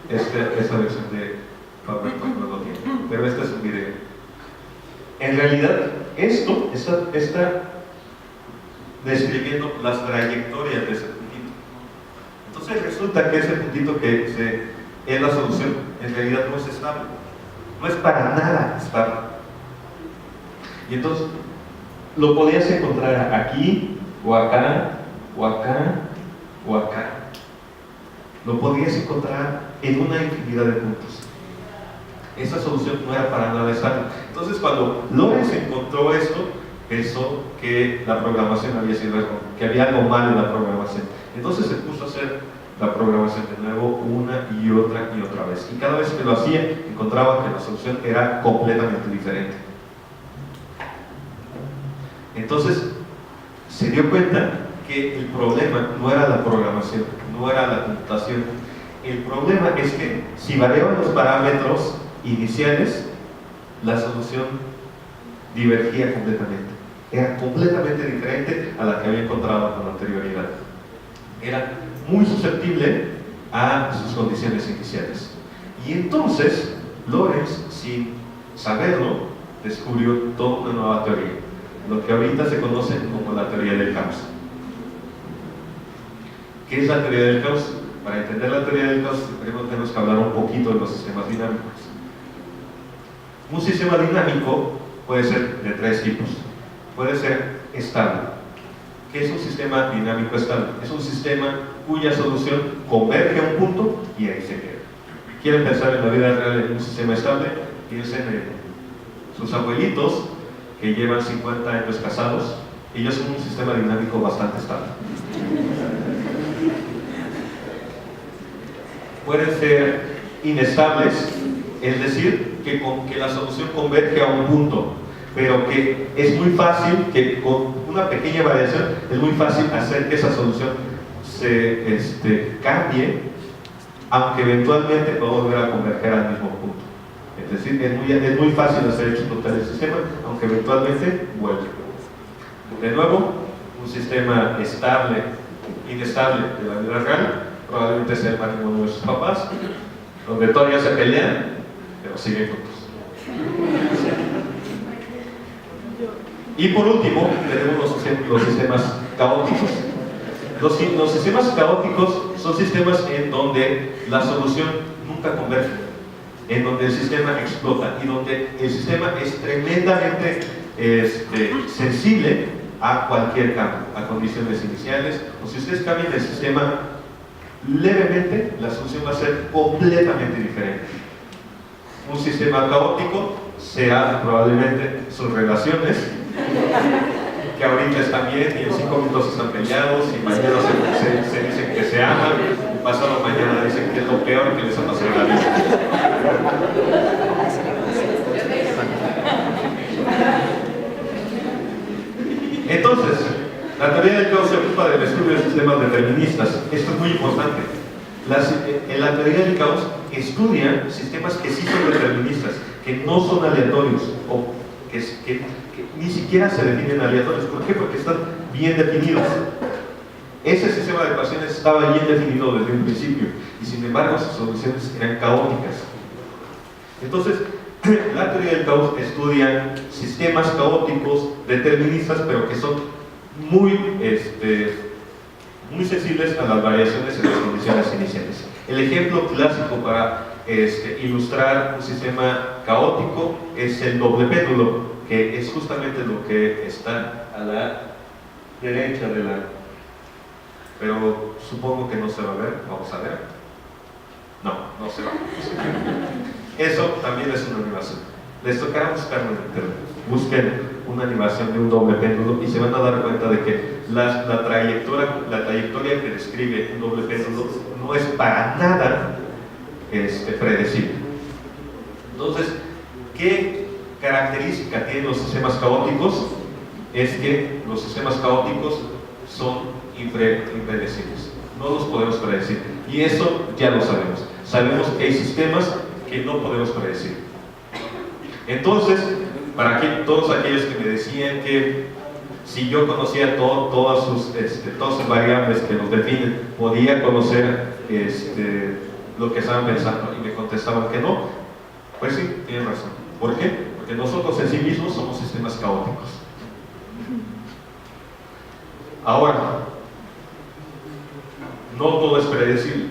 esta versión de PowerPoint no lo tiene, pero este es un video. En realidad, esto está describiendo las trayectorias de ese puntito. Entonces resulta que ese puntito que es la solución, en realidad no es estable. No es para nada estable. Y entonces lo podías encontrar aquí, o acá, o acá, o acá. Lo podías encontrar en una infinidad de puntos. Esa solución no era para nada estable. Entonces, cuando Lorenz encontró esto, pensó que la programación había sido algo, que había algo mal en la programación. Entonces se puso a hacer la programación de nuevo una y otra vez. Y cada vez que lo hacía, encontraba que la solución era completamente diferente. Entonces, se dio cuenta que el problema no era la programación, no era la computación. El problema es que si variaban los parámetros iniciales, la solución divergía completamente. Era completamente diferente a la que había encontrado con anterioridad. Era muy susceptible a sus condiciones iniciales. Y entonces, Lorenz, sin saberlo, descubrió toda una nueva teoría, lo que ahorita se conoce como la teoría del caos. ¿Qué es la teoría del caos? Para entender la teoría del caos, primero tenemos que hablar un poquito de los sistemas dinámicos. Un sistema dinámico puede ser de tres tipos. Puede ser estable. ¿Qué es un sistema dinámico estable? Es un sistema cuya solución converge a un punto y ahí se queda. ¿Quieren pensar en la vida real en un sistema estable? Piensen en sus abuelitos que llevan 50 años casados. Ellos son un sistema dinámico bastante estable. Pueden ser inestables, es decir, que la solución converge a un punto, pero que es muy fácil, que con una pequeña variación es muy fácil hacer que esa solución se cambie, aunque eventualmente va a volver a converger al mismo punto. Es decir, es muy fácil hacer explotar el sistema, aunque eventualmente vuelve. De nuevo, un sistema estable, inestable de la vida real, probablemente sea el matrimonio de sus papás, donde todavía se pelean, pero siguen juntos. Y por último, tenemos los sistemas caóticos. Los sistemas caóticos son sistemas en donde la solución nunca converge, en donde el sistema explota y donde el sistema es tremendamente sensible a cualquier cambio, a condiciones iniciales. O si ustedes cambian el sistema levemente, la solución va a ser completamente diferente. Un sistema caótico será probablemente sus relaciones, que ahorita están bien y en 5 minutos están peleados y mañana se dicen que se aman y pasado mañana dicen que es lo peor que les ha pasado en la vida. Entonces, la teoría del caos se ocupa del estudio de sistemas deterministas. Esto es muy importante. En la teoría del caos estudia sistemas que sí son deterministas, que no son aleatorios, o que ni siquiera se definen aleatorios. ¿Por qué? Porque están bien definidos. Ese sistema de ecuaciones estaba bien definido desde un principio, y sin embargo sus soluciones eran caóticas. Entonces, la teoría del caos estudia sistemas caóticos deterministas, pero que son muy sensibles a las variaciones en las condiciones iniciales. El ejemplo clásico para ilustrar un sistema caótico es el doble péndulo, que es justamente lo que está a la derecha de la... Pero supongo que no se va a ver. Vamos a ver. No se va a ver. Eso también es una animación. Les tocará buscarlo en internet. Busquen una animación de un doble péndulo y se van a dar cuenta de que la trayectoria que describe un doble péndulo no es para nada predecible. Entonces, ¿qué característica tienen los sistemas caóticos? Es que los sistemas caóticos son impredecibles. No los podemos predecir. Y eso ya lo sabemos. Sabemos que hay sistemas que no podemos predecir. Entonces, para todos aquellos que me decían que si yo conocía todas sus variables que los definen, podía conocer lo que estaban pensando y me contestaban que no. Pues sí, tienen razón. ¿Por qué? Porque nosotros en sí mismos somos sistemas caóticos. Ahora, no todo es predecible.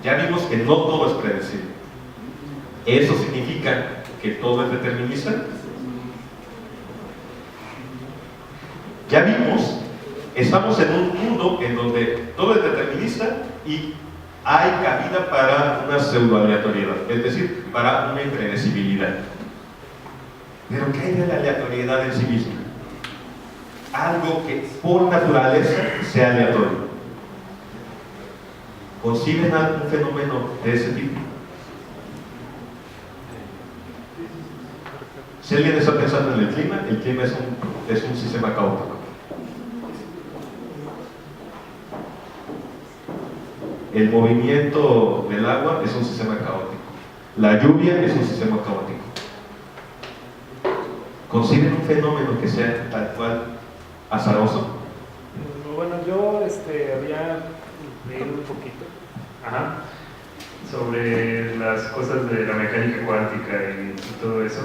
Ya vimos que no todo es predecible. ¿Eso significa que todo es determinista? Ya vimos, estamos en un mundo en donde todo es determinista y hay cabida para una pseudoaleatoriedad, es decir, para una impredecibilidad. Pero ¿qué hay de la aleatoriedad en sí misma? Algo que por naturaleza sea aleatorio. ¿Conciben algún fenómeno de ese tipo? Si alguien está pensando en el clima es un sistema caótico. El movimiento del agua es un sistema caótico. La lluvia es un sistema caótico. ¿Conciben un fenómeno que sea tal cual azaroso? Bueno, yo había leído un poquito sobre las cosas de la mecánica cuántica y todo eso,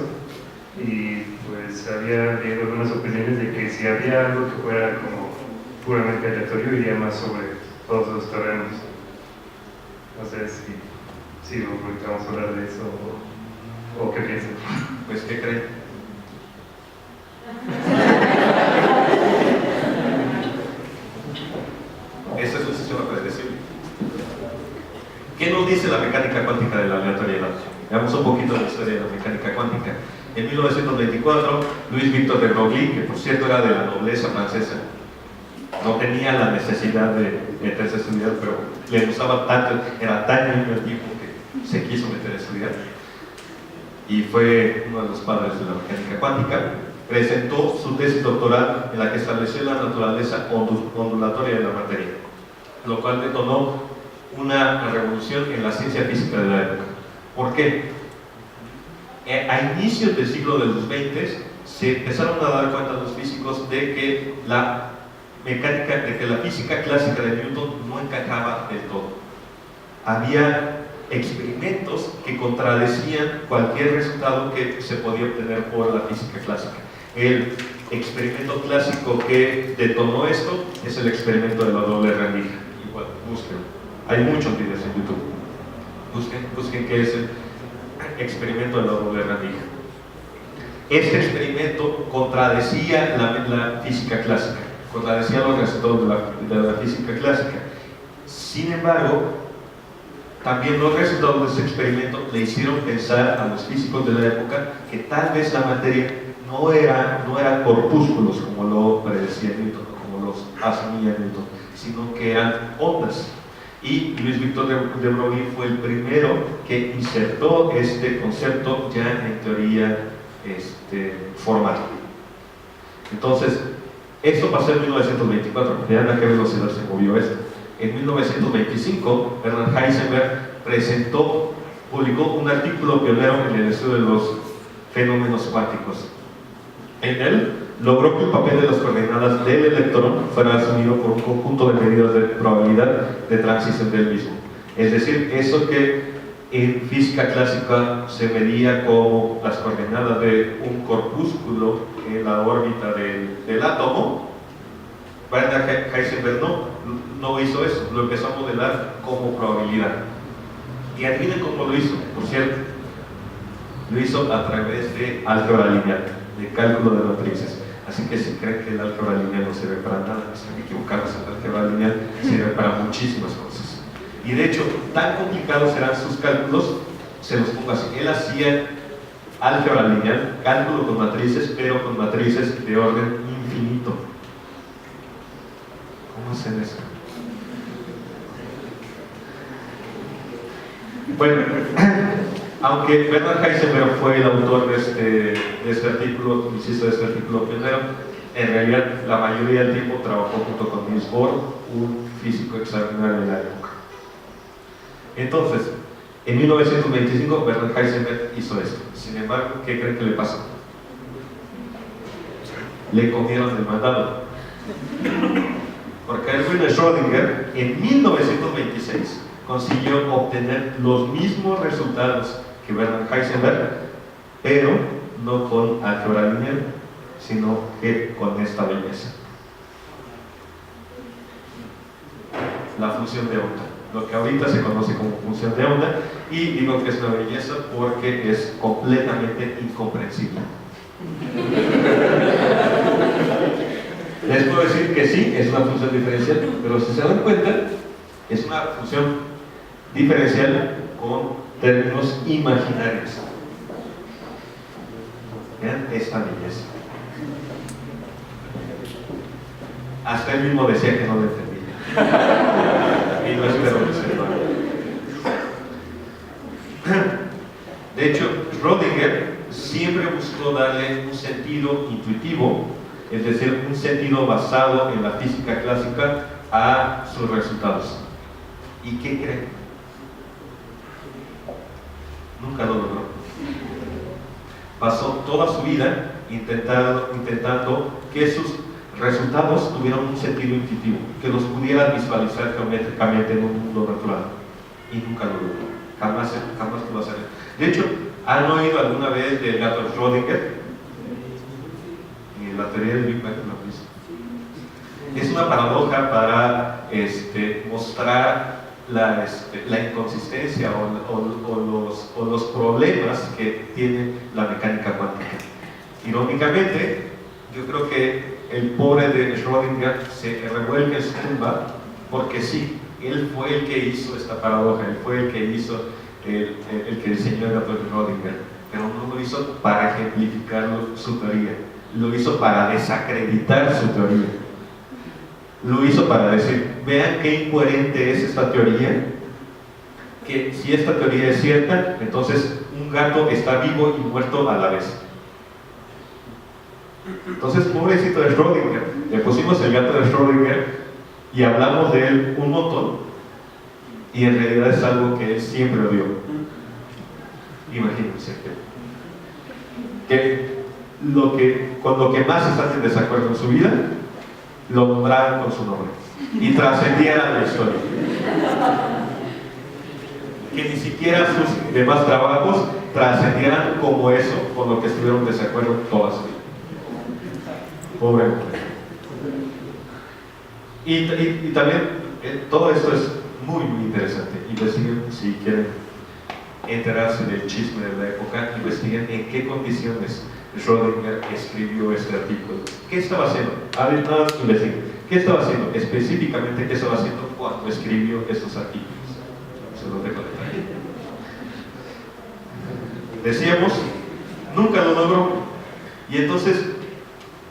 y pues había leído algunas opiniones de que si había algo que fuera como puramente aleatorio iría más sobre todos los terrenos. No sé si ahorita vamos a hablar de eso o qué piensan. Pues, ¿qué creen? Ese es un sistema predecible. ¿Qué nos dice la mecánica cuántica de la aleatoriedad? Veamos un poquito la historia de la mecánica cuántica. En 1924, Louis Victor de Broglie, que por cierto era de la nobleza francesa, no tenía la necesidad de meterse a estudiar, pero le gustaba tanto, era tan niño el tipo que se quiso meter a estudiar, y fue uno de los padres de la mecánica cuántica. Presentó su tesis doctoral en la que estableció la naturaleza ondulatoria de la materia, lo cual detonó una revolución en la ciencia física de la época. ¿Por qué? A inicios del siglo de los 20 se empezaron a dar cuenta los físicos de que la física clásica de Newton no encajaba del todo. Había experimentos que contradecían cualquier resultado que se podía obtener por la física clásica. El experimento clásico que detonó esto es el experimento de la doble rendija. Igual, búsquenlo. Hay muchos videos en YouTube. Busquen qué es el experimento de la doble rendija. Este experimento contradecía la física clásica, contradecía los resultados de la física clásica. Sin embargo, también los resultados de ese experimento le hicieron pensar a los físicos de la época que tal vez la materia no era corpúsculos como lo predecía Newton, como los asumía Newton, sino que eran ondas. Y Louis Victor de Broglie fue el primero que insertó este concepto ya en teoría formal. Entonces, esto pasó en 1924, vean a qué velocidad se movió esto. En 1925, Bernard Heisenberg publicó un artículo pionero en el estudio de los fenómenos cuánticos. En él, logró que el papel de las coordenadas del electrón fuera asumido por un conjunto de medidas de probabilidad de transición del mismo. Es decir, eso que en física clásica se medía como las coordenadas de un corpúsculo en la órbita del átomo, Bernard Heisenberg no hizo eso, lo empezó a modelar como probabilidad. Y adivinen cómo lo hizo, por cierto. Lo hizo a través de álgebra lineal, de cálculo de matrices. Así que si creen que el álgebra lineal no sirve para nada, están equivocados. El álgebra lineal sirve para muchísimas cosas. Y de hecho, tan complicados eran sus cálculos, se los pongo así. Él hacía álgebra lineal, cálculo con matrices, pero con matrices de orden infinito. ¿Cómo hacen eso? Bueno, aunque Bernard Heisenberg fue el autor de este artículo, insisto, de este artículo pionero, en realidad la mayoría del tiempo trabajó junto con Niels Bohr, un físico extraordinario de la época. Entonces, en 1925 Bernard Heisenberg hizo esto. Sin embargo, ¿qué creen que le pasó? Le comieron el mandado. Porque Erwin Schrödinger, en 1926, consiguió obtener los mismos resultados que Bernard Heisenberg, pero no con álgebra lineal, sino que con esta belleza. La función de onda, lo que ahorita se conoce como función de onda, y digo que es una belleza porque es completamente incomprensible. Les puedo decir que sí, es una función diferencial, pero si se dan cuenta, es una función diferencial con términos imaginarios. Vean esta belleza. Hasta él mismo decía que no lo entendía. Y no espero que sepa. De hecho, Schrödinger siempre buscó darle un sentido intuitivo, es decir, un sentido basado en la física clásica a sus resultados. ¿Y qué creen? Nunca lo logró. Pasó toda su vida intentando que sus resultados tuvieran un sentido intuitivo, que los pudiera visualizar geométricamente en un mundo natural. Y nunca lo logró. Jamás pudo hacerlo. De hecho, ¿han oído alguna vez del gato de Schrödinger? La teoría del Big Bang, ¿no? Es una paradoja para mostrar la inconsistencia o los problemas que tiene la mecánica cuántica. Irónicamente, yo creo que el pobre de Schrödinger se revuelve en su tumba porque sí, él fue el que hizo esta paradoja, él fue el que hizo el que diseñó el gato de Schrödinger, pero no lo hizo para ejemplificar su teoría, lo hizo para desacreditar su teoría. Lo hizo para decir, vean qué incoherente es esta teoría, que si esta teoría es cierta, entonces un gato está vivo y muerto a la vez. Entonces, pobrecito de Schrödinger, le pusimos el gato de Schrödinger y hablamos de él un montón, y en realidad es algo que él siempre odió. Imagínense que con lo que más están en desacuerdo en su vida, lo nombraran con su nombre y trascendieran la historia. Que ni siquiera sus demás trabajos trascendieran como eso con lo que estuvieron en desacuerdo toda su vida. Pobre hombre. Y también todo esto es muy interesante. Investiguen, si quieren enterarse del chisme de la época, investiguen en qué condiciones Schrödinger escribió este artículo. ¿Qué estaba haciendo? A ver, nada más investiguen. ¿Qué estaba haciendo? Específicamente, ¿qué estaba haciendo cuando escribió estos artículos? Se los dejo de ahí. Decíamos, nunca lo logró. Y entonces,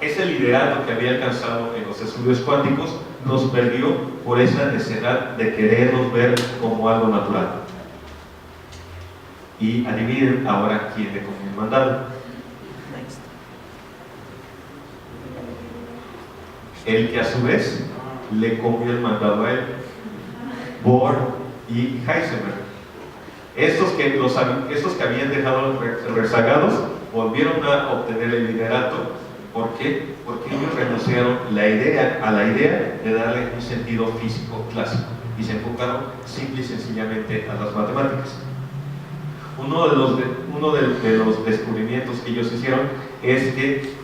ese liderato que había alcanzado en los estudios cuánticos nos perdió por esa necesidad de querernos ver como algo natural. Y adivinen ahora quién le comió el mandado. El que a su vez le comió el mandado a él, Bohr y Heisenberg. Estos que habían dejado rezagados volvieron a obtener el liderato. ¿Por qué? Porque ellos renunciaron a la idea de darle un sentido físico clásico y se enfocaron simple y sencillamente a las matemáticas. Uno de los descubrimientos que ellos hicieron es que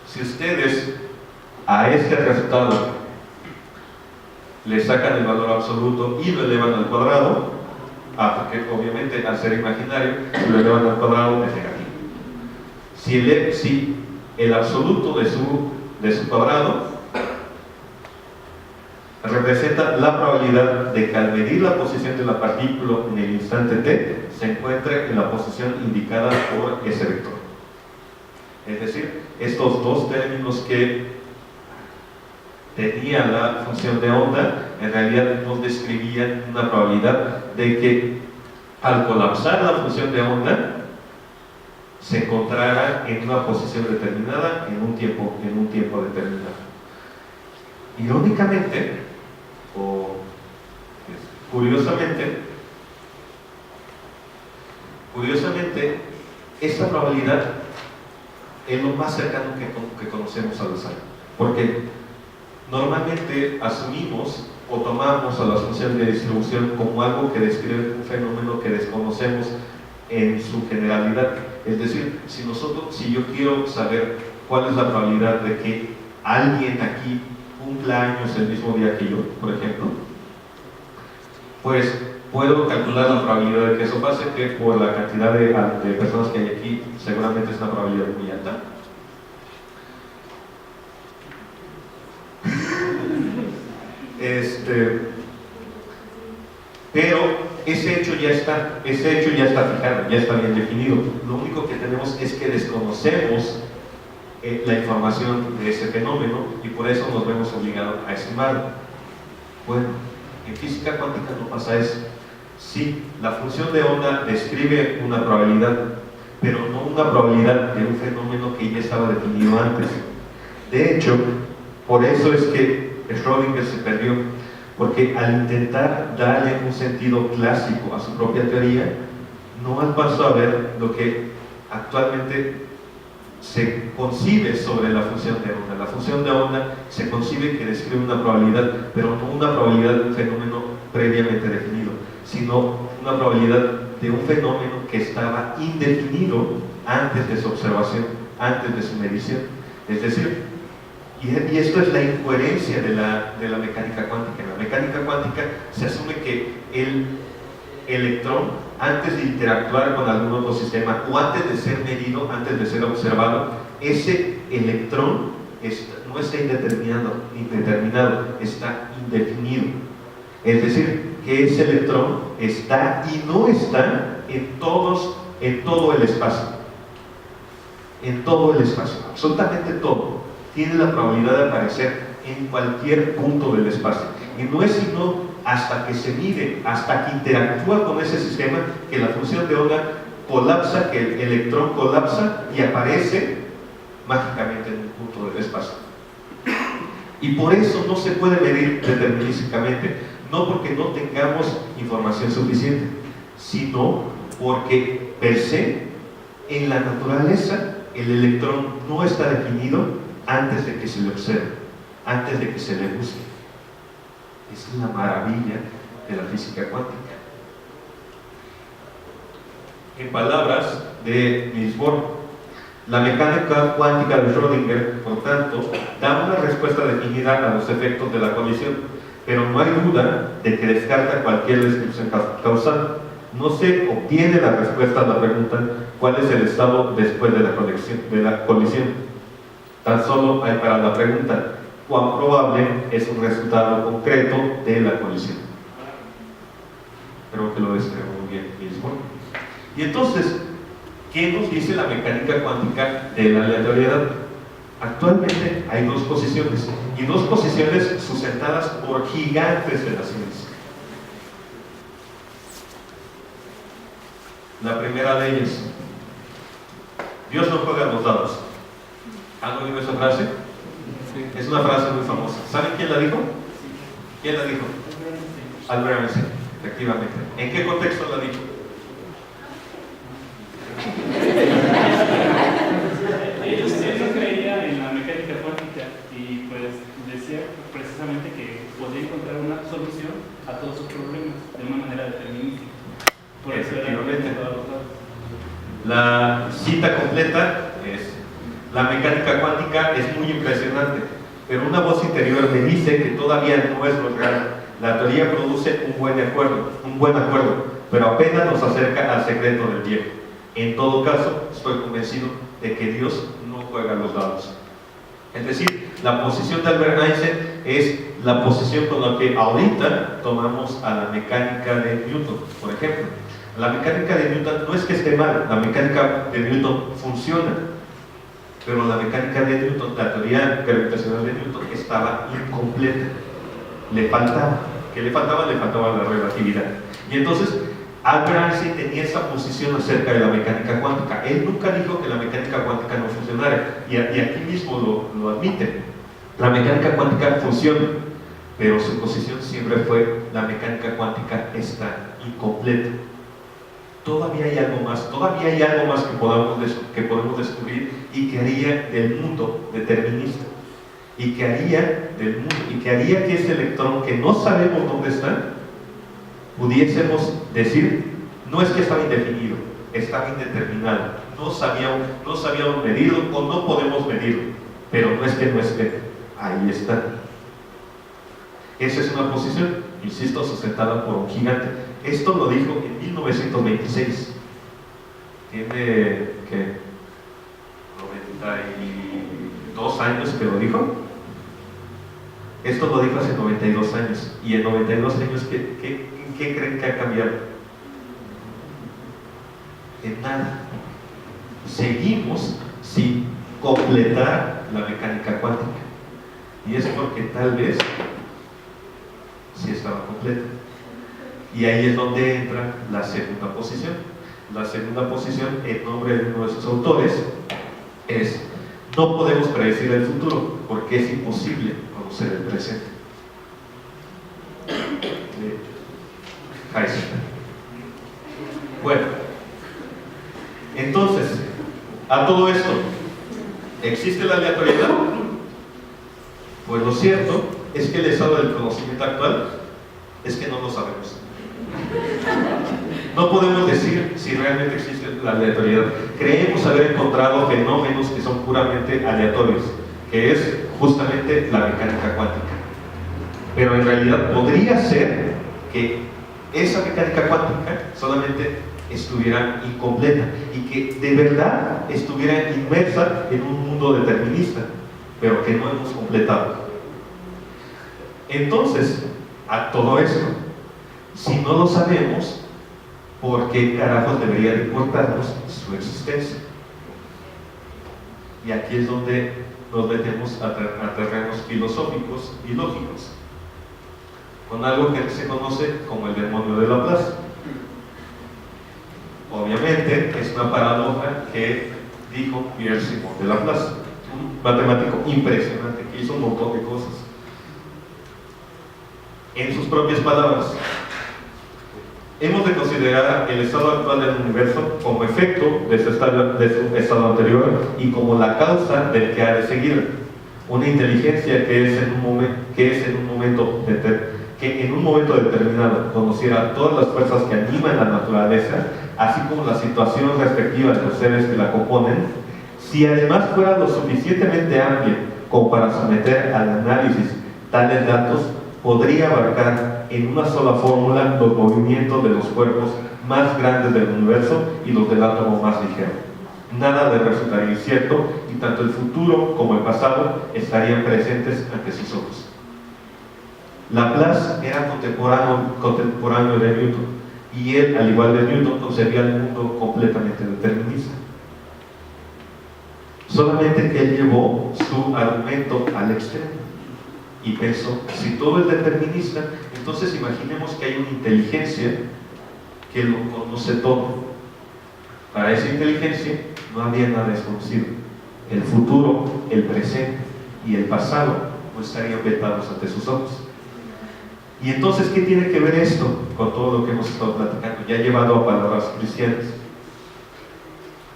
si ustedes a este resultado le sacan el valor absoluto y lo elevan al cuadrado, porque obviamente al ser imaginario, si lo elevan al cuadrado es negativo. Si el absoluto de su cuadrado representa la probabilidad de que al medir la posición de la partícula en el instante t se encuentre en la posición indicada por ese vector. Es decir, estos dos términos que tenía la función de onda en realidad nos describían una probabilidad de que al colapsar la función de onda se encontrara en una posición determinada en un tiempo determinado. Irónicamente o curiosamente, esta probabilidad es lo más cercano que conocemos al azar. ¿Por qué? Normalmente asumimos o tomamos a las funciones de distribución como algo que describe un fenómeno que desconocemos en su generalidad. Es decir, si yo quiero saber cuál es la probabilidad de que alguien aquí cumpla años el mismo día que yo, por ejemplo, pues puedo calcular la probabilidad de que eso pase, que por la cantidad de personas que hay aquí, seguramente es una probabilidad muy alta. Pero ese hecho ya está fijado, ya está bien definido. Lo único que tenemos es que desconocemos la información de ese fenómeno y por eso nos vemos obligados a estimarlo. Bueno, en física cuántica no pasa eso. Sí, la función de onda describe una probabilidad, pero no una probabilidad de un fenómeno que ya estaba definido antes. De hecho, por eso es que Schrödinger se perdió, porque al intentar darle un sentido clásico a su propia teoría, no alcanzó a ver lo que actualmente se concibe sobre la función de onda. La función de onda se concibe que describe una probabilidad, pero no una probabilidad de un fenómeno previamente definido, sino una probabilidad de un fenómeno que estaba indefinido antes de su observación, antes de su medición. Es decir, y esto es la incoherencia de la mecánica cuántica. En la mecánica cuántica se asume que el electrón, antes de interactuar con algún otro sistema o antes de ser medido, antes de ser observado, ese electrón no está indeterminado, está indefinido. Es decir, que ese electrón está y no está en todo el espacio. En todo el espacio, absolutamente todo. Tiene la probabilidad de aparecer en cualquier punto del espacio. Y no es sino hasta que se mide, hasta que interactúa con ese sistema, que la función de onda colapsa, que el electrón colapsa y aparece mágicamente en un punto del espacio. Y por eso no se puede medir determinísticamente, no porque no tengamos información suficiente, sino porque per se, en la naturaleza, el electrón no está definido antes de que se le observe, antes de que se le busque. Es la maravilla de la física cuántica. En palabras de Niels Bohr, la mecánica cuántica de Schrödinger, por tanto, da una respuesta definida a los efectos de la colisión, pero no hay duda de que descarta cualquier descripción causal. No se obtiene la respuesta a la pregunta ¿cuál es el estado después de la colisión? Tan solo hay para la pregunta ¿cuán probable es un resultado concreto de la colisión? Creo que lo describe muy bien mismo. Y entonces, ¿qué nos dice la mecánica cuántica de la aleatoriedad? Actualmente hay dos posiciones, y dos posiciones sustentadas por gigantes de la ciencia. La primera de ellas: Dios no juega a los dados. ¿Han oído esa frase? Sí. Es una frase muy famosa. ¿Saben quién la dijo? ¿Quién la dijo? Albert Einstein, efectivamente. ¿En qué contexto la dijo? Él no creía en la mecánica cuántica y pues decía precisamente que podía encontrar una solución a todos sus problemas de una manera determinística. Por eso efectivamente. La cita completa es: la mecánica cuántica es muy impresionante, pero una voz interior me dice que todavía no es lo real. La teoría produce un buen acuerdo, pero apenas nos acerca al secreto del viejo. En todo caso, estoy convencido de que Dios no juega los dados. Es decir, la posición de Albert Einstein es la posición con la que ahorita tomamos a la mecánica de Newton, por ejemplo. La mecánica de Newton no es que esté mal, la mecánica de Newton funciona, pero la mecánica de Newton, la teoría gravitacional de Newton, estaba incompleta. Le faltaba. ¿Qué le faltaba? Le faltaba la relatividad. Y entonces, Albert Einstein tenía esa posición acerca de la mecánica cuántica. Él nunca dijo que la mecánica cuántica no funcionara, y aquí mismo lo admite. La mecánica cuántica funciona, pero su posición siempre fue: la mecánica cuántica está incompleta. Todavía hay algo más que podemos descubrir y que haría del mundo determinista. y que haría del mundo, y que haría que ese electrón que no sabemos dónde está, pudiésemos decir, no es que estaba indefinido, estaba indeterminado, no sabíamos medirlo o no podemos medirlo, pero no es que no esté, ahí está. Esa es una posición, insisto, sustentada por un gigante. Esto lo dijo en 1926. Tiene, ¿qué? 92 años que lo dijo. Esto lo dijo hace 92 años. Y en 92 años, ¿qué creen que ha cambiado? En nada. Seguimos sin completar la mecánica cuántica. Y es porque tal vez sí estaba completa. Y ahí es donde entra la segunda posición. La segunda posición, en nombre de uno de sus autores, es: no podemos predecir el futuro porque es imposible conocer el presente. Heisenberg. Bueno, entonces, a todo esto, ¿existe la aleatoriedad? Pues lo cierto es que el estado del conocimiento actual es que no lo sabemos. No podemos decir si realmente existe la aleatoriedad. Creemos haber encontrado fenómenos que son puramente aleatorios, que es justamente la mecánica cuántica. Pero en realidad podría ser que esa mecánica cuántica solamente estuviera incompleta y que de verdad estuviera inmersa en un mundo determinista, pero que no hemos completado. Entonces, a todo esto, si no lo sabemos, ¿por qué carajos debería de importarnos su existencia? Y aquí es donde nos metemos a terrenos filosóficos y lógicos, con algo que se conoce como el demonio de Laplace. Obviamente es una paradoja que dijo Pierre-Simon de Laplace, un matemático impresionante que hizo un montón de cosas. En sus propias palabras, hemos de considerar el estado actual del universo como efecto de su estado anterior y como la causa del que ha de seguir. Una inteligencia que en un momento determinado conociera todas las fuerzas que animan la naturaleza, así como la situación respectiva de los seres que la componen, si además fuera lo suficientemente amplia como para someter al análisis tales datos, podría abarcar en una sola fórmula los movimientos de los cuerpos más grandes del universo y los del átomo más ligero. Nada de resultar incierto y tanto el futuro como el pasado estarían presentes ante sus ojos. Laplace era contemporáneo de Newton y él, al igual de Newton, concebía el mundo completamente determinista. Solamente que él llevó su argumento al extremo y pensó, si todo es determinista, entonces imaginemos que hay una inteligencia que lo conoce todo. Para esa inteligencia no había nada desconocido. El futuro, el presente y el pasado no estarían vetados ante sus ojos. Y entonces, ¿qué tiene que ver esto con todo lo que hemos estado platicando? Ya llevado a palabras cristianas,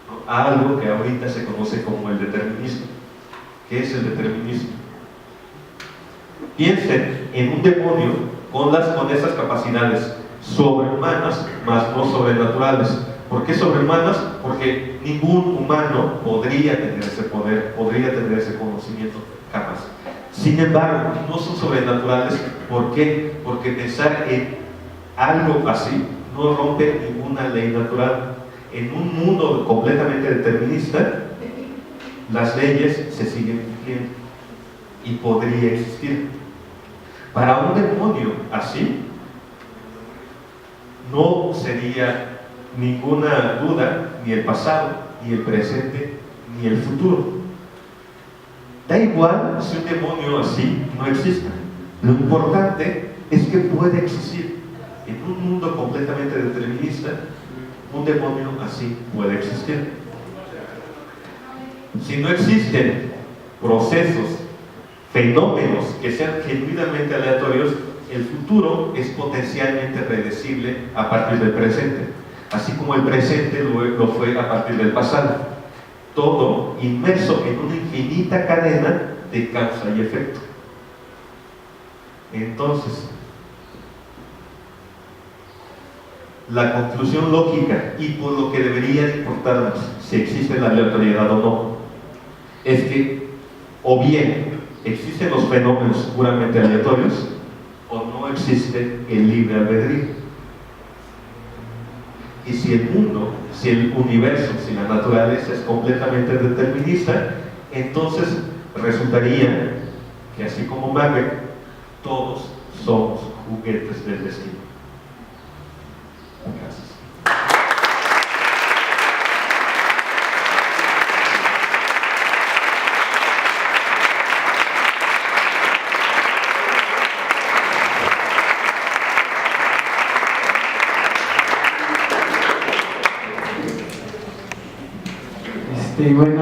¿no? A algo que ahorita se conoce como el determinismo. ¿Qué es el determinismo? Piensen en un demonio con esas capacidades sobrehumanas, más no sobrenaturales. ¿Por qué sobrehumanas? Porque ningún humano podría tener ese poder, podría tener ese conocimiento, jamás. Sin embargo, no son sobrenaturales. ¿Por qué? Porque pensar en algo así no rompe ninguna ley natural. En un mundo completamente determinista, las leyes se siguen cumpliendo y podría existir. Para un demonio así, no sería ninguna duda ni el pasado, ni el presente, ni el futuro. Da igual si un demonio así no exista. Lo importante es que puede existir. En un mundo completamente determinista, un demonio así puede existir. Si no existen procesos, fenómenos que sean genuinamente aleatorios, el futuro es potencialmente predecible a partir del presente, así como el presente lo fue a partir del pasado. Todo inmerso en una infinita cadena de causa y efecto. Entonces, la conclusión lógica y por lo que debería importarnos si existe la aleatoriedad o no, es que o bien existen los fenómenos puramente aleatorios o no existe el libre albedrío. Y si el mundo, si el universo, si la naturaleza es completamente determinista, entonces resultaría que así como Macbeth, todos somos juguetes del destino. Gracias. Bueno,